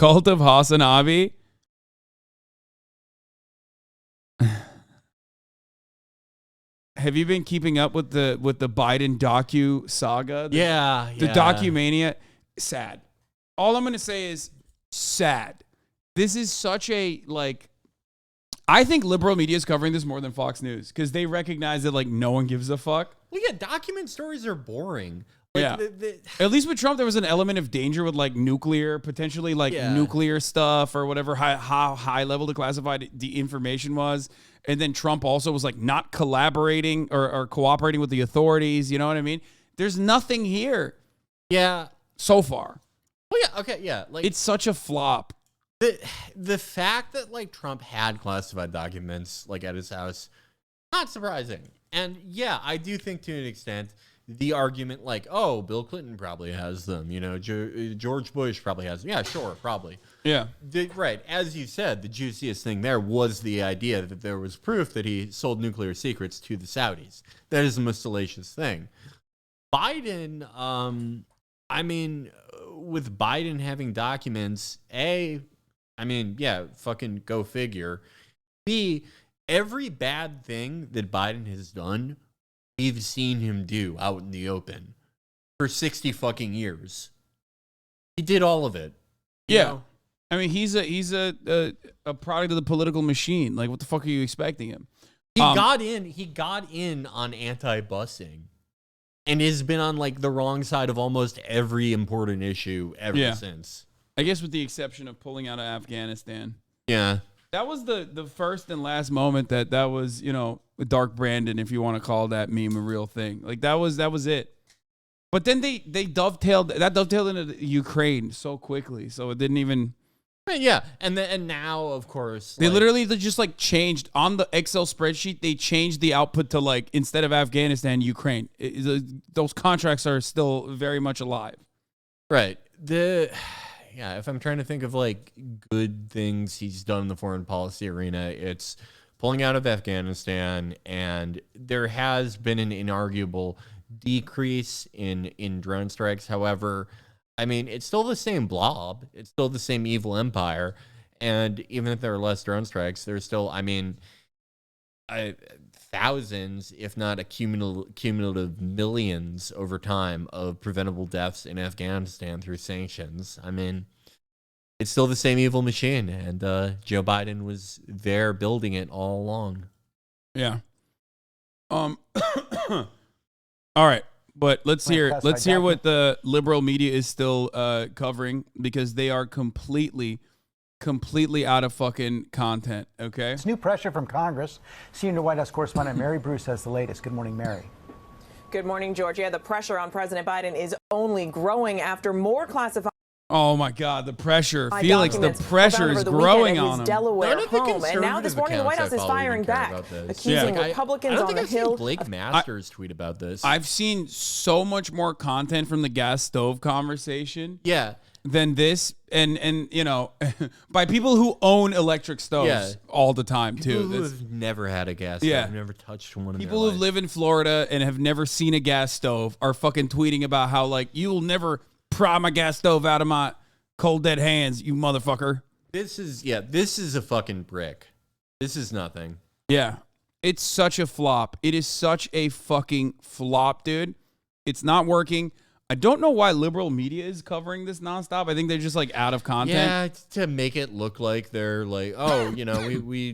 cult of HasanAbi. Have you been keeping up with the Biden docu saga? The Documania. Sad. All I'm going to say is sad. This is such a, like, I think liberal media is covering this more than Fox News because they recognize that, like, no one gives a fuck. Well, yeah, document stories are boring. Like, yeah. At least with Trump, there was an element of danger with, like, potentially, like, nuclear stuff or whatever, how high level the classified the information was. And then Trump also was, like, not collaborating or cooperating with the authorities. You know what I mean? There's nothing here. Yeah. So far. Well, yeah, okay, yeah. Like, it's such a flop. The fact that, like, Trump had classified documents, like, at his house, not surprising. And, yeah, I do think to an extent the argument, like, oh, Bill Clinton probably has them, you know, George Bush probably has them. Yeah, sure, probably. Yeah. Right. As you said, the juiciest thing there was the idea that there was proof that he sold nuclear secrets to the Saudis. That is the most salacious thing. Biden, I mean, with Biden having documents, fucking go figure. B, every bad thing that Biden has done, we've seen him do out in the open for 60 fucking years. He did all of it. Yeah. Know? I mean, he's a product of the political machine. Like, what the fuck are you expecting him? He got in on anti-busing and has been on, like, the wrong side of almost every important issue ever since. I guess with the exception of pulling out of Afghanistan. Yeah. That was the first and last moment that was, you know, Dark Brandon, if you want to call that meme a real thing. Like, that was it. But then they dovetailed into Ukraine so quickly, so it didn't even. Yeah, and now, of course, they literally just, like, changed on the Excel spreadsheet. They changed the output to, like, instead of Afghanistan, Ukraine. Those contracts are still very much alive. Right. If I'm trying to think of, like, good things he's done in the foreign policy arena, it's pulling out of Afghanistan, and there has been an inarguable decrease in drone strikes. However, I mean, it's still the same blob. It's still the same evil empire. And even if there are less drone strikes, there's still, I mean, thousands, if not a cumulative millions over time of preventable deaths in Afghanistan through sanctions. I mean, it's still the same evil machine. And Joe Biden was there building it all along. Yeah. All right. But let's hear what the liberal media is still covering, because they are completely out of fucking content, okay? It's new pressure from Congress. Senior White House correspondent Mary Bruce has the latest. Good morning, Mary. Good morning, George. Yeah, the pressure on President Biden is only growing after more classified. Oh my God, the pressure. Felix, the pressure is growing on him. Delaware home. And now this morning the White House is firing back, accusing Republicans on the Hill. Blake Masters tweet about this. I've seen so much more content from the gas stove conversation. Yeah. Than this, and you know, by people who own electric stoves all the time too. People who have never had a gas stove, have never touched one. People who live in Florida and have never seen a gas stove are fucking tweeting about how, like, you'll never pry my gas stove out of my cold dead hands, you motherfucker. This is a fucking brick. This is nothing. Yeah, it's such a flop. It is such a fucking flop, dude. It's not working. I don't know why liberal media is covering this nonstop. I think they're just, like, out of content. Yeah, to make it look like they're like, oh, you know, we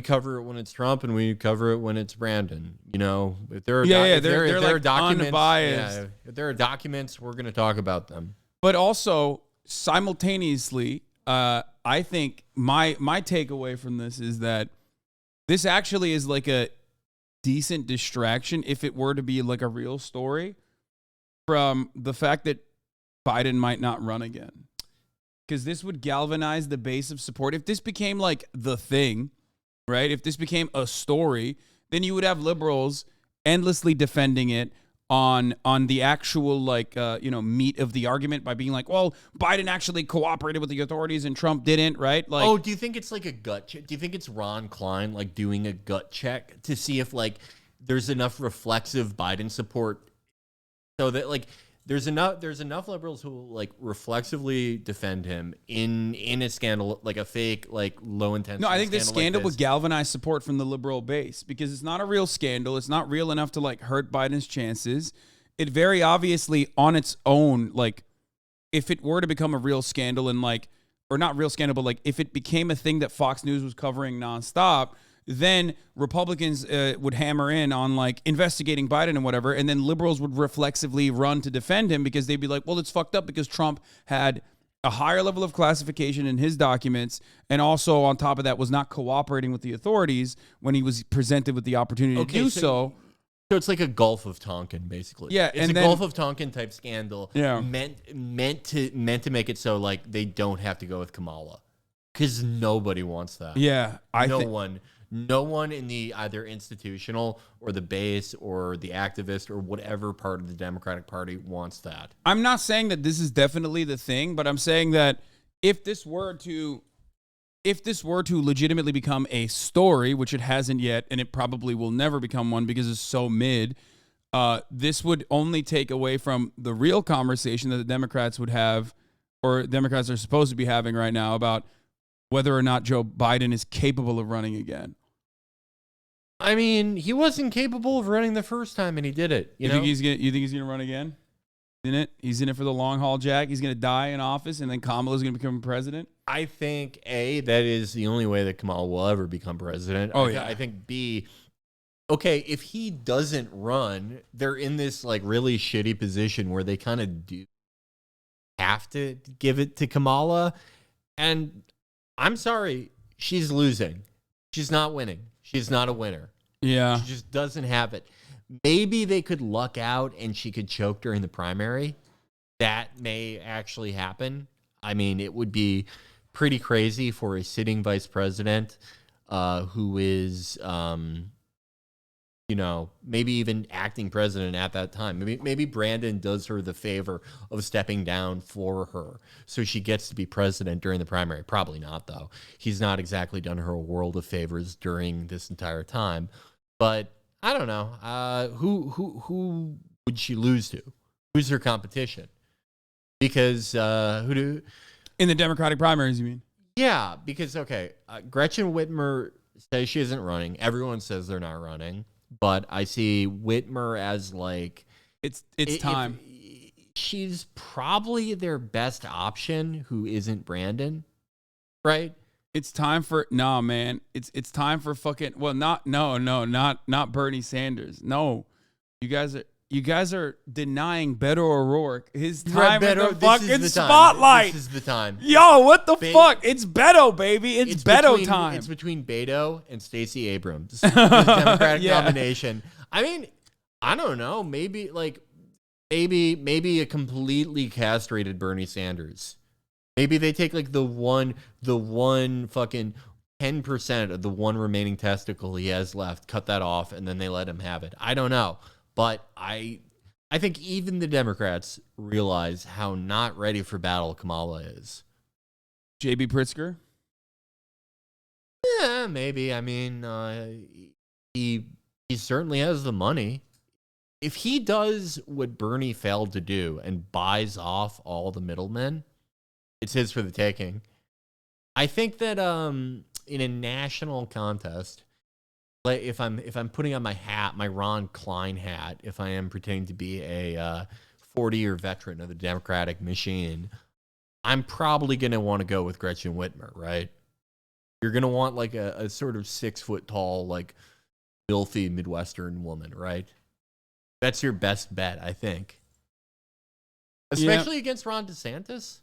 cover it when it's Trump and we cover it when it's Brandon. You know, if there are they're like documents, unbiased. If there are documents, we're going to talk about them. But also simultaneously, I think my takeaway from this is that this actually is like a decent distraction if it were to be like a real story from the fact that Biden might not run again. Because this would galvanize the base of support. If this became like the thing, right? If this became a story, then you would have liberals endlessly defending it on the actual, like, meat of the argument by being like, well, Biden actually cooperated with the authorities and Trump didn't, right? Like, oh, do you think it's like a gut check? Do you think it's Ron Klein, like, doing a gut check to see if, like, there's enough reflexive Biden support so that, like, There's enough liberals who will like reflexively defend him in a scandal, like a fake, like low intensity. No, I think this scandal like would galvanize support from the liberal base because it's not a real scandal. It's not real enough to like hurt Biden's chances. It very obviously on its own, like if it were to become a real scandal and like, or not real scandal, but like if it became a thing that Fox News was covering nonstop, then Republicans would hammer in on like investigating Biden and whatever, and then liberals would reflexively run to defend him because they'd be like, well, it's fucked up because Trump had a higher level of classification in his documents, and also on top of that was not cooperating with the authorities when he was presented with the opportunity to do so. So it's like a Gulf of Tonkin, basically. Yeah, it's and a then, Gulf of Tonkin type scandal. Yeah. meant to make it so like they don't have to go with Kamala, because nobody wants that. Yeah, No one in the either institutional or the base or the activist or whatever part of the Democratic Party wants that. I'm not saying that this is definitely the thing, but I'm saying that if this were to legitimately become a story, which it hasn't yet, and it probably will never become one because it's so mid, this would only take away from the real conversation that the Democrats would have, or Democrats are supposed to be having right now, about whether or not Joe Biden is capable of running again. I mean, he wasn't capable of running the first time, and he did it. You think he's gonna run again? He's in it for the long haul, Jack. He's gonna die in office, and then Kamala's gonna become president. I think that is the only way that Kamala will ever become president. I think B, okay, if he doesn't run, they're in this like really shitty position where they kind of do have to give it to Kamala, and I'm sorry, she's losing. She's not winning. She's not a winner. Yeah. She just doesn't have it. Maybe they could luck out and she could choke during the primary. That may actually happen. I mean, it would be pretty crazy for a sitting vice president who is, maybe even acting president at that time. Maybe Brandon does her the favor of stepping down for her so she gets to be president during the primary. Probably not, though. He's not exactly done her a world of favors during this entire time. But I don't know. Who would she lose to? Who's her competition? Because in the Democratic primaries, you mean? Yeah, because Gretchen Whitmer says she isn't running. Everyone says they're not running. But I see Whitmer as like it's time. She's probably their best option who isn't Brandon, right? It's time for It's time for fucking not Bernie Sanders. No, you guys are denying Beto O'Rourke his time in the fucking spotlight. This is the time. Yo, what the fuck? It's Beto, baby. It's Beto time. It's between Beto and Stacey Abrams. The Democratic nomination. I mean, I don't know. Maybe a completely castrated Bernie Sanders. Maybe they take like the one fucking 10% of the one remaining testicle he has left, cut that off, and then they let him have it. I don't know. But I think even the Democrats realize how not ready for battle Kamala is. J.B. Pritzker? Yeah, maybe. I mean, he certainly has the money. If he does what Bernie failed to do and buys off all the middlemen, it's his for the taking. I think that in a national contest, like if I'm putting on my hat, my Ron Klein hat, if I am pretending to be a 40-year veteran of the Democratic machine, I'm probably going to want to go with Gretchen Whitmer, right? You're going to want like a sort of 6 foot tall, like filthy Midwestern woman, right? That's your best bet, I think. Especially against Ron DeSantis.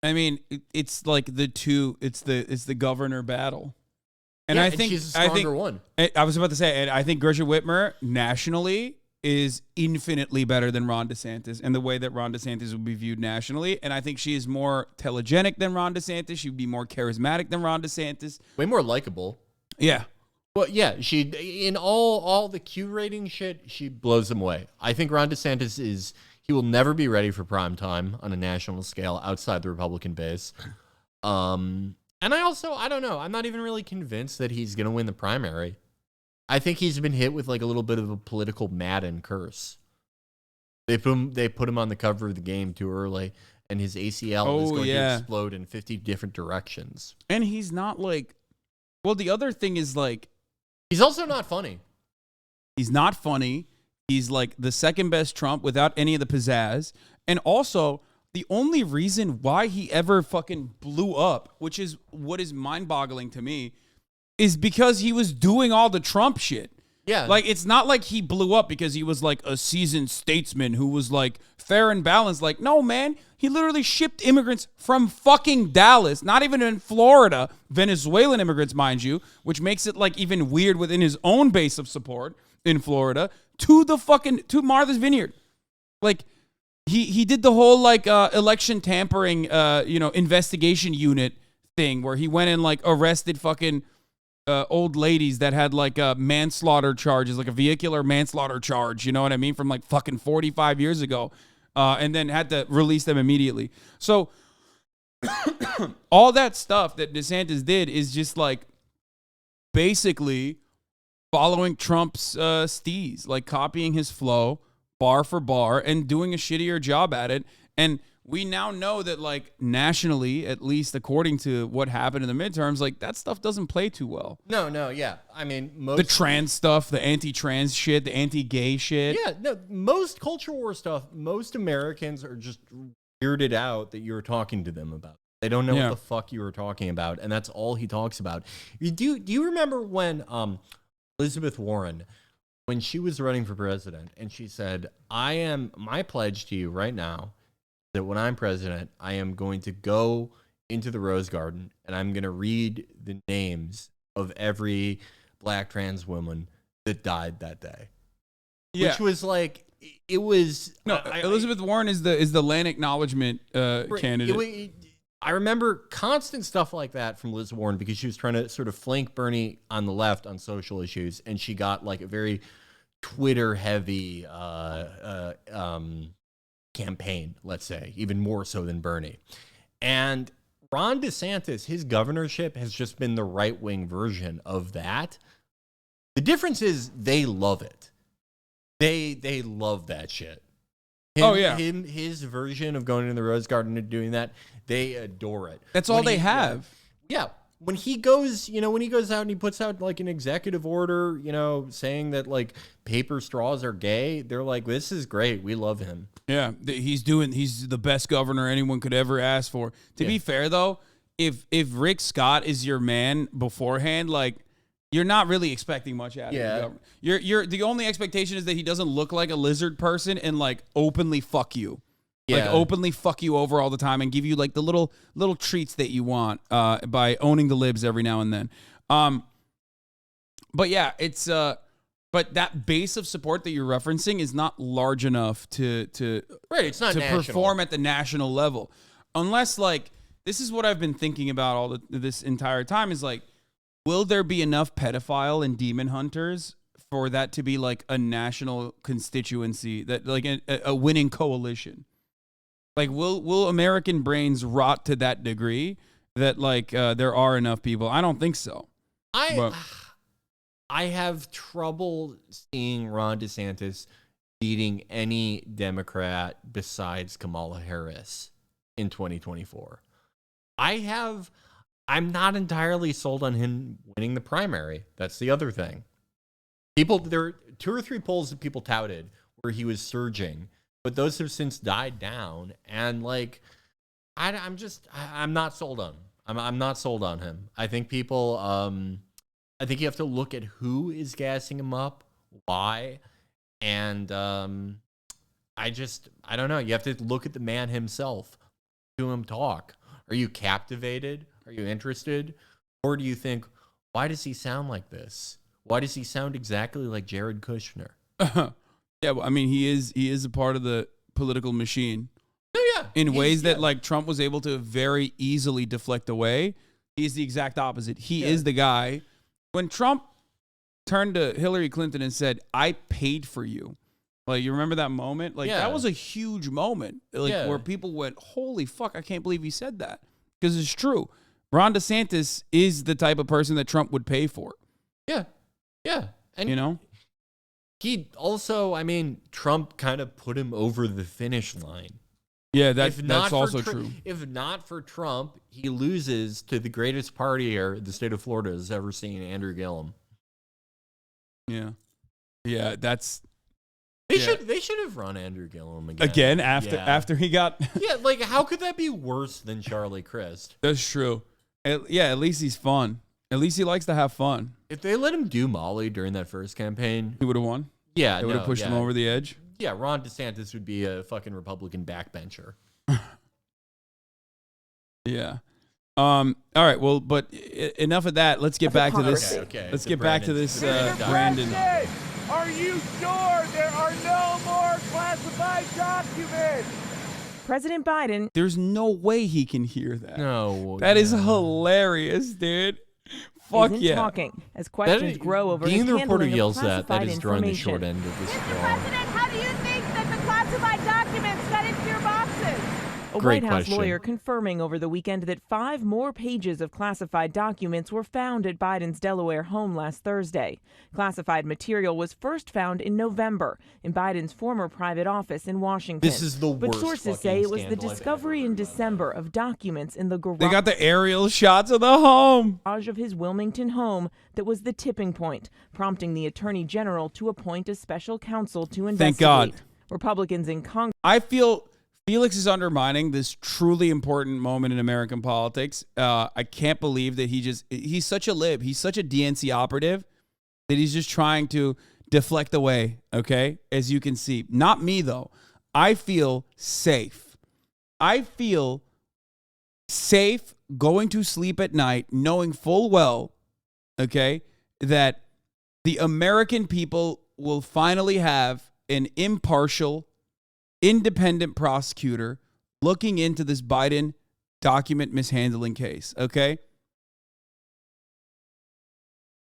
I mean, it's like it's the governor battle. And I think she's a stronger one. I was about to say, and I think Gretchen Whitmer nationally is infinitely better than Ron DeSantis and the way that Ron DeSantis would be viewed nationally. And I think she is more telegenic than Ron DeSantis. She would be more charismatic than Ron DeSantis. Way more likable. Yeah. Well, yeah, she in all the Q rating shit, she blows them away. I think Ron DeSantis he will never be ready for prime time on a national scale outside the Republican base. And I don't know. I'm not even really convinced that he's going to win the primary. I think he's been hit with like a little bit of a political Madden curse. They put him on the cover of the game too early, and his ACL is going to explode in 50 different directions. And he's not like, well, the other thing is like, he's also not funny. He's not funny. He's like the second best Trump without any of the pizzazz. And also, the only reason why he ever fucking blew up, which is what is mind-boggling to me, is because he was doing all the Trump shit. Yeah. Like, it's not like he blew up because he was like a seasoned statesman who was like fair and balanced. Like, no, man, he literally shipped immigrants from fucking Dallas, not even in Florida, Venezuelan immigrants, mind you, which makes it like even weird within his own base of support in Florida, to Martha's Vineyard. Like, he did the whole like election tampering, investigation unit thing where he went and like arrested fucking old ladies that had like manslaughter charges, like a vehicular manslaughter charge, you know what I mean, from like fucking 45 years ago, and then had to release them immediately. So all that stuff that DeSantis did is just like basically following Trump's steez, like copying his flow bar for bar and doing a shittier job at it. And we now know that, like, nationally, at least according to what happened in the midterms, like, that stuff doesn't play too well. No, yeah. I mean, the trans stuff, the anti-trans shit, the anti-gay shit. Yeah, no, most culture war stuff, most Americans are just weirded out that you're talking to them about. They don't know what the fuck you were talking about, and that's all he talks about. Do you remember when Elizabeth Warren, when she was running for president, and she said, my pledge to you right now that when I'm president, I am going to go into the Rose Garden and I'm going to read the names of every black trans woman that died that day. Yeah. Which was like, it was... No, Elizabeth Warren is the land acknowledgement candidate. I remember constant stuff like that from Liz Warren because she was trying to sort of flank Bernie on the left on social issues, and she got like a very Twitter-heavy campaign, let's say, even more so than Bernie. And Ron DeSantis, his governorship has just been the right-wing version of that. The difference is they love it. They love that shit. His version of going in the Rose Garden and doing that, they adore it. That's all they have. Yeah. When he goes out and he puts out like an executive order, saying that like paper straws are gay, they're like, this is great. We love him. Yeah. He's the best governor anyone could ever ask for. To be fair though, if Rick Scott is your man beforehand, like, you're not really expecting much out of him. You're the only expectation is that he doesn't look like a lizard person and like openly fuck you. Yeah. Like openly fuck you over all the time and give you like the little treats that you want by owning the libs every now and then. But yeah, it's but that base of support that you're referencing is not large enough to it's not to national. Perform at the national level. Unless, like, this is what I've been thinking about this entire time is like, will there be enough pedophile and demon hunters for that to be like a national constituency, that like a winning coalition? Like, will American brains rot to that degree that like there are enough people? I don't think so. I have trouble seeing Ron DeSantis beating any Democrat besides Kamala Harris in 2024. I'm not entirely sold on him winning the primary. That's the other thing. There are 2 or 3 polls that people touted where he was surging, but those have since died down. And like, I'm not sold on him. I'm not sold on him. I think people, I think you have to look at who is gassing him up, why, and I don't know. You have to look at the man himself, to him talk. Are you captivated? Are you interested? Or do you think, why does he sound like this? Why does he sound exactly like Jared Kushner? Yeah, well, I mean, he is a part of the political machine. Oh, yeah. In ways that like Trump was able to very easily deflect away. He's the exact opposite. He is the guy. When Trump turned to Hillary Clinton and said, "I paid for you," like, you remember that moment? Like, that was a huge moment. Like, where people went, "Holy fuck, I can't believe he said that." Because it's true. Ron DeSantis is the type of person that Trump would pay for. Yeah. Yeah. And He also, I mean, Trump kind of put him over the finish line. Yeah, that's also true. If not for Trump, he loses to the greatest partier the state of Florida has ever seen, Andrew Gillum. Yeah. Yeah, that's... They should have run Andrew Gillum again after he got... Yeah, like, how could that be worse than Charlie Crist? That's true. At least he's fun. At least he likes to have fun. If they let him do Molly during that first campaign... He would have won? Yeah, they would have pushed him over the edge? Yeah, Ron DeSantis would be a fucking Republican backbencher. Yeah. All right, well, but enough of that. Let's get back to this. Okay. Let's get back to this, Brandon. Are you sure there are no more classified documents? President Biden. There's no way he can hear that. No. That is hilarious, dude. Fuck isn't yeah. talking as questions grow over being his the reporter handling yells of that classified is drawing the information. short end of this Mr. call. President, how do you think that the classified documents got into your boxes? A Great White House question. lawyer confirming over the weekend that 5 more pages of classified documents were found at Biden's Delaware home last Thursday. Classified material was first found in November in Biden's former private office in Washington. This is the But worst sources fucking say it was the scandal I've discovery ever in heard of. December of documents in the garage. They got the aerial shots of the home. Of his Wilmington home that was the tipping point, prompting the Attorney General to appoint a special counsel to investigate. Thank God. Republicans in Congress. I feel Felix is undermining this truly important moment in American politics. I can't believe that he's such a lib. He's such a DNC operative that he's just trying to deflect away, okay? As you can see. Not me, though. I feel safe. I feel safe going to sleep at night knowing full well, okay, that the American people will finally have an impartial, independent prosecutor looking into this Biden document mishandling case, okay?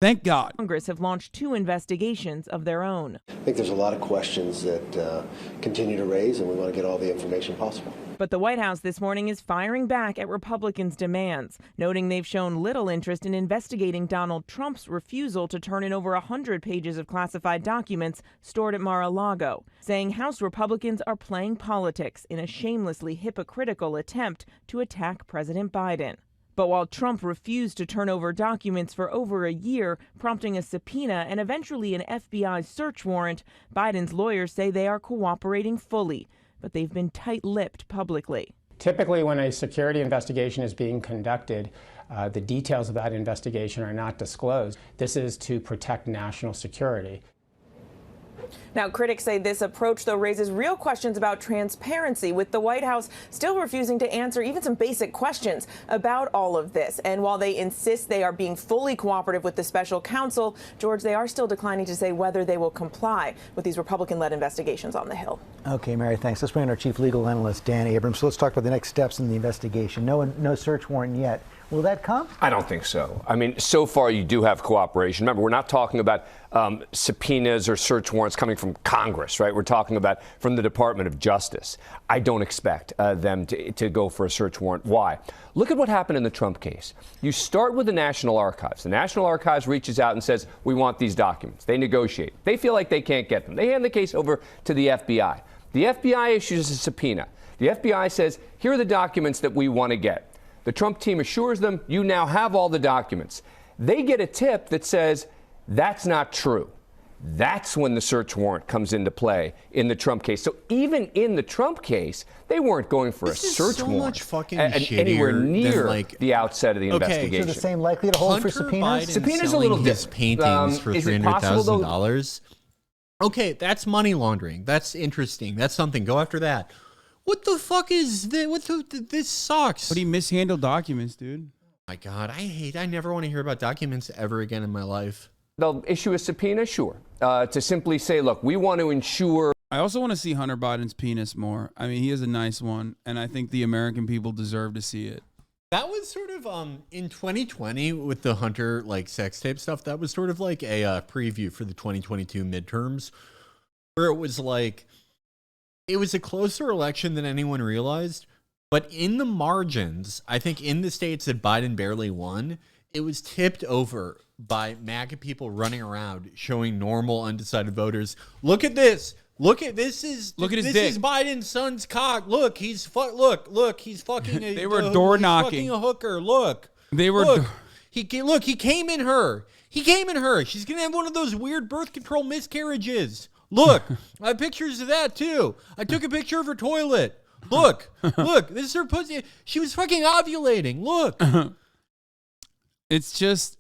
Thank God. Congress have launched 2 investigations of their own. I think there's a lot of questions that continue to raise, and we want to get all the information possible. But the White House this morning is firing back at Republicans' demands, noting they've shown little interest in investigating Donald Trump's refusal to turn in over 100 pages of classified documents stored at Mar-a-Lago, saying House Republicans are playing politics in a shamelessly hypocritical attempt to attack President Biden. But while Trump refused to turn over documents for over a year, prompting a subpoena and eventually an FBI search warrant, Biden's lawyers say they are cooperating fully, but they've been tight-lipped publicly. Typically, when a security investigation is being conducted, the details of that investigation are not disclosed. This is to protect national security. Now, critics say this approach, though, raises real questions about transparency, with the White House still refusing to answer even some basic questions about all of this. And while they insist they are being fully cooperative with the special counsel, George, they are still declining to say whether they will comply with these Republican-led investigations on the Hill. Okay, Mary, thanks. Let's bring in our chief legal analyst, Dan Abrams. So let's talk about the next steps in the investigation. No search warrant yet. Will that come? I don't think so. I mean, so far you do have cooperation. Remember, we're not talking about subpoenas or search warrants coming from Congress, right? We're talking about from the Department of Justice. I don't expect them to go for a search warrant. Why? Look at what happened in the Trump case. You start with the National Archives. The National Archives reaches out and says, we want these documents. They negotiate. They feel like they can't get them. They hand the case over to the FBI. The FBI issues a subpoena. The FBI says, here are the documents that we want to get. The Trump team assures them, you now have all the documents. They get a tip that says, that's not true. That's when the search warrant comes into play in the Trump case. So even in the Trump case, they weren't going for a search warrant much fucking anywhere shittier near than, like, the outset of the investigation. So the same likely to hold for subpoenas? Biden Subpoena's a little his different. paintings for Is it possible, though- $300,000. Okay, that's money laundering. That's interesting. That's something. Go after that. What the fuck is this? This sucks. But he mishandled documents, dude. My God, I never want to hear about documents ever again in my life. They'll issue a subpoena, sure, to simply say, look, we want to ensure. I also want to see Hunter Biden's penis more. I mean, he is a nice one, and I think the American people deserve to see it. That was sort of in 2020 with the Hunter sex tape stuff. That was sort of like a preview for the 2022 midterms, where it was like it was a closer election than anyone realized. But in the margins, I think in the states that Biden barely won, it was tipped over by MAGA people running around showing normal undecided voters, look at this. Look at this is Look at his this dick. is Biden's son's cock. Look, he's he's fucking a They were door he's knocking. fucking a hooker. Look. They were Look. He came in her. He came in her. She's going to have one of those weird birth control miscarriages. Look. I have pictures of that too. I took a picture of her toilet. Look. Look. This is her pussy. She was fucking ovulating. Look. It's just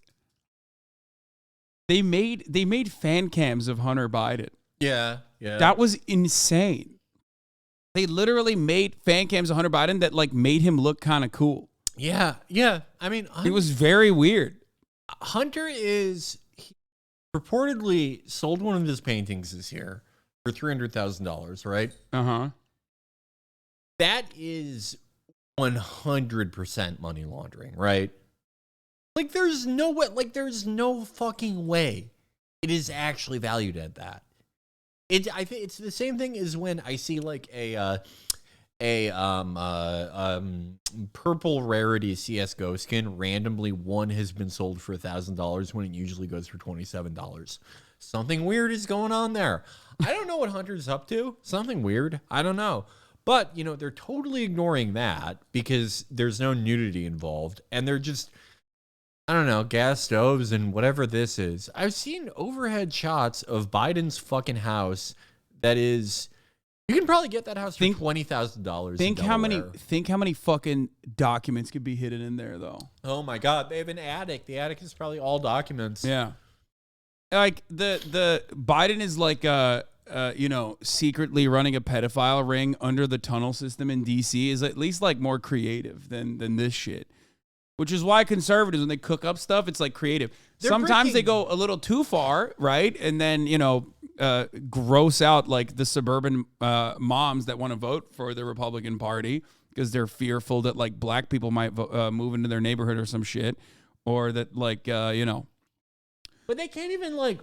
they made fan cams of Hunter Biden. Yeah. That was insane. They literally made fan cams of Hunter Biden that like made him look kind of cool. Yeah. I mean, It was very weird. Hunter he reportedly sold one of his paintings this year for $300,000, right? Uh-huh. That is 100% money laundering, right? Like there's no fucking way it is actually valued at that. I think it's the same thing as when I see like a purple rarity CS:GO skin. Randomly, one has been sold for $1,000 when it usually goes for $27. Something weird is going on there. I don't know what Hunter's up to. Something weird. I don't know. But, they're totally ignoring that because there's no nudity involved. And they're just, I don't know, gas stoves and whatever this is. I've seen overhead shots of Biden's fucking house that is, you can probably get that house for $20,000. Think how many fucking documents could be hidden in there though. Oh my God, they have an attic. The attic is probably all documents. Yeah. Like the Biden is like secretly running a pedophile ring under the tunnel system in DC is at least like more creative than this shit. Which is why conservatives, when they cook up stuff, it's like creative. Sometimes they go a little too far, right? And then, gross out like the suburban moms that want to vote for the Republican Party because they're fearful that like black people might move into their neighborhood or some shit. Or that like, But they can't even like,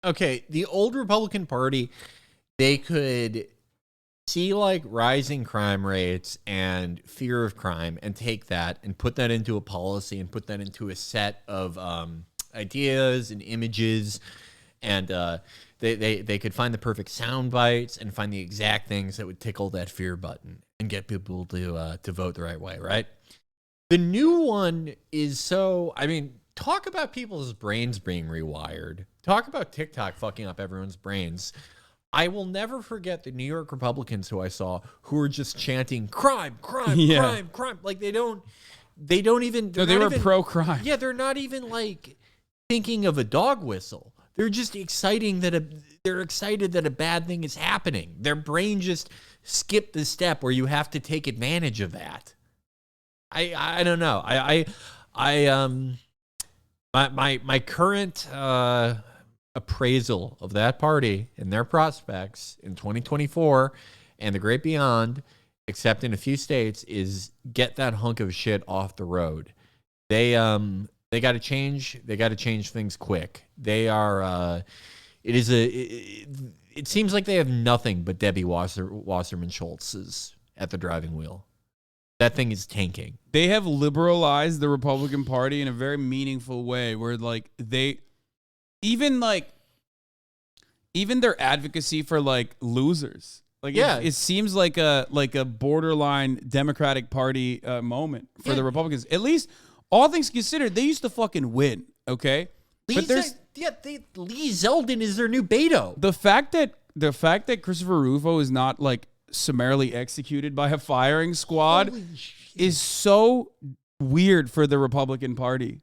okay, the old Republican Party, they could see like rising crime rates and fear of crime and take that and put that into a policy and put that into a set of ideas and images, and they could find the perfect sound bites and find the exact things that would tickle that fear button and get people to vote the right way, right? The new one is talk about people's brains being rewired. Talk about TikTok fucking up everyone's brains. I will never forget the New York Republicans who I saw who were just chanting crime. Like they don't even. No, they were pro-crime. Yeah, they're not even like thinking of a dog whistle. They're just excited that a bad thing is happening. Their brain just skipped the step where you have to take advantage of that. I don't know. My current appraisal of that party and their prospects in 2024 and the great beyond, except in a few states, is get that hunk of shit off the road. They got to change. They got to change things quick. They are. It seems like they have nothing but Debbie Wasserman Schultz's at the driving wheel. That thing is tanking. They have liberalized the Republican Party in a very meaningful way where like even their advocacy for like losers. Like it seems like a borderline Democratic Party moment for the Republicans. At least all things considered, they used to fucking win, okay? Lee Zeldin is their new Beto. The fact that Christopher Rufo is not like summarily executed by a firing squad is so weird for the Republican Party.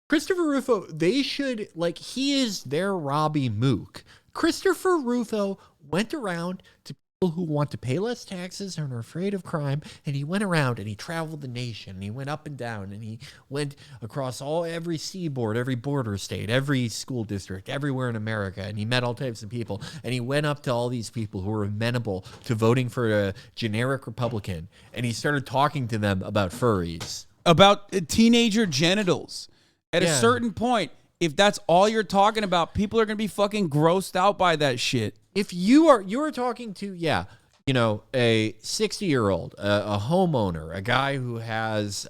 Christopher Rufo, they should, he is their Robbie Mook. Christopher Rufo went around to people who want to pay less taxes and are afraid of crime, and he went around and he traveled the nation, and he went up and down, and he went across every seaboard, every border state, every school district, everywhere in America, and he met all types of people, and he went up to all these people who were amenable to voting for a generic Republican, and he started talking to them about furries. About teenager genitals. At a certain point, if that's all you're talking about, people are going to be fucking grossed out by that shit. If you are talking to, a 60-year-old, a homeowner, a guy who has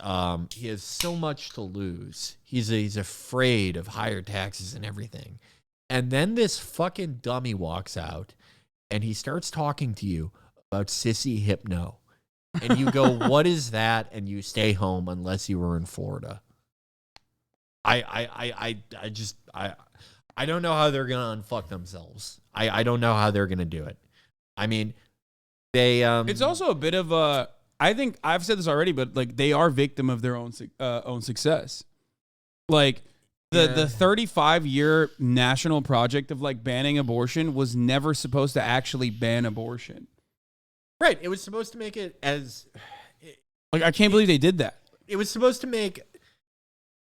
he has so much to lose. He's afraid of higher taxes and everything. And then this fucking dummy walks out and he starts talking to you about sissy hypno. And you go, what is that? And you stay home unless you were in Florida. I don't know how they're gonna unfuck themselves. I don't know how they're gonna do it. I mean, they it's also a bit of a, I think I've said this already, but like they are victim of their own success. Like the 35-year national project of like banning abortion was never supposed to actually ban abortion. Right. It was supposed to make it as like, I can't believe they did that. It was supposed to make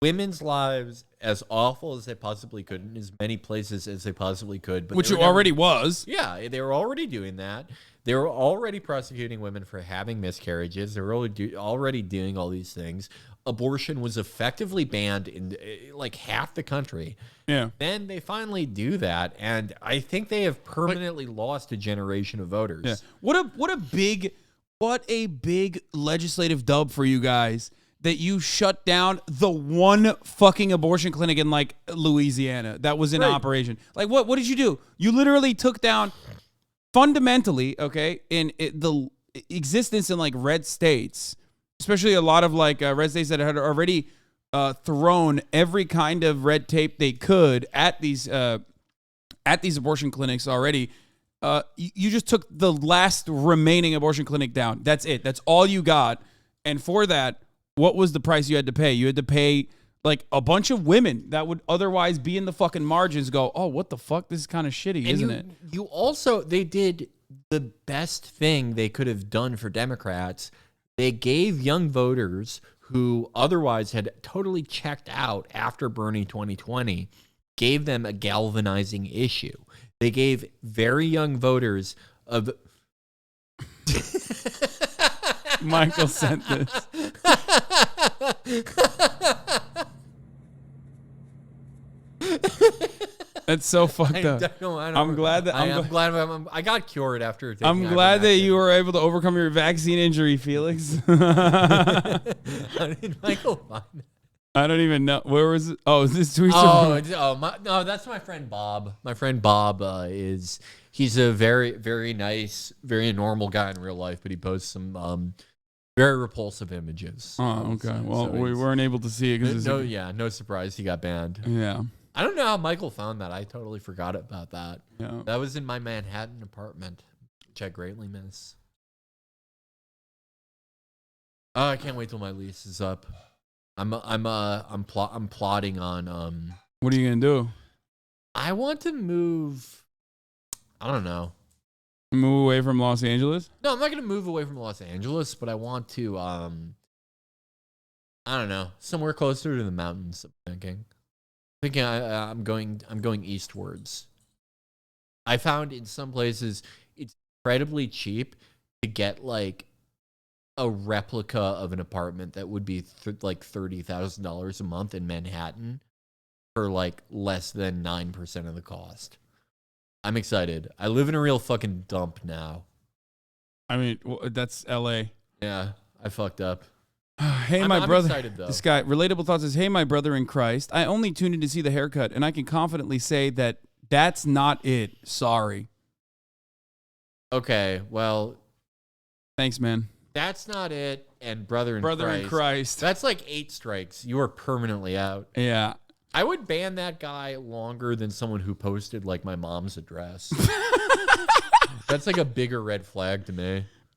women's lives as awful as they possibly could in as many places as they possibly could. But which it already was. Yeah, they were already doing that. They were already prosecuting women for having miscarriages. They were already doing all these things. Abortion was effectively banned in like half the country. Yeah. Then they finally do that, and I think they have permanently lost a generation of voters. Yeah. What a big legislative dub for you guys that you shut down the one fucking abortion clinic in like Louisiana that was in operation. Like what did you do? You literally took down fundamentally, okay, in the existence in like red states, especially a lot of like red states that had already thrown every kind of red tape they could at these abortion clinics already. You just took the last remaining abortion clinic down. That's it. That's all you got. And for that, what was the price you had to pay? You had to pay like a bunch of women that would otherwise be in the fucking margins go, oh, what the fuck? This is kind of shitty, isn't it? You also, they did the best thing they could have done for Democrats. They gave young voters who otherwise had totally checked out after Bernie 2020, gave them a galvanizing issue. They gave very young voters of... Michael sent this. That's so fucked up. I'm glad that I got cured after taking I'm glad that you were able to overcome your vaccine injury, Felix. How did Michael find it? I don't even know. Where was it? Oh, is this tweet? No, that's my friend Bob. My friend Bob he's a very, very nice, very normal guy in real life, but he posts some very repulsive images. Oh, okay. Well, we weren't able to see it because no surprise he got banned. Yeah. I don't know how Michael found that. I totally forgot about that. Yeah. That was in my Manhattan apartment, which I greatly miss. Oh, I can't wait till my lease is up. I'm plotting on What are you gonna do? I want to move. I don't know. Move away from Los Angeles? No, I'm not gonna move away from Los Angeles, but I want to I don't know, somewhere closer to the mountains. I'm thinking I'm going eastwards. I found in some places it's incredibly cheap to get like a replica of an apartment that would be like $30,000 a month in Manhattan for like less than 9% of the cost. I'm excited. I live in a real fucking dump now. I mean, that's LA. Yeah, I fucked up. Hey, I'm brother. Excited, though. This guy, Relatable Thoughts, says, hey, my brother in Christ. I only tuned in to see the haircut, and I can confidently say that that's not it. Sorry. Okay, well. Thanks, man. That's not it. And brother in Christ. That's like 8 strikes. You are permanently out. Yeah. I would ban that guy longer than someone who posted like my mom's address. That's like a bigger red flag to me.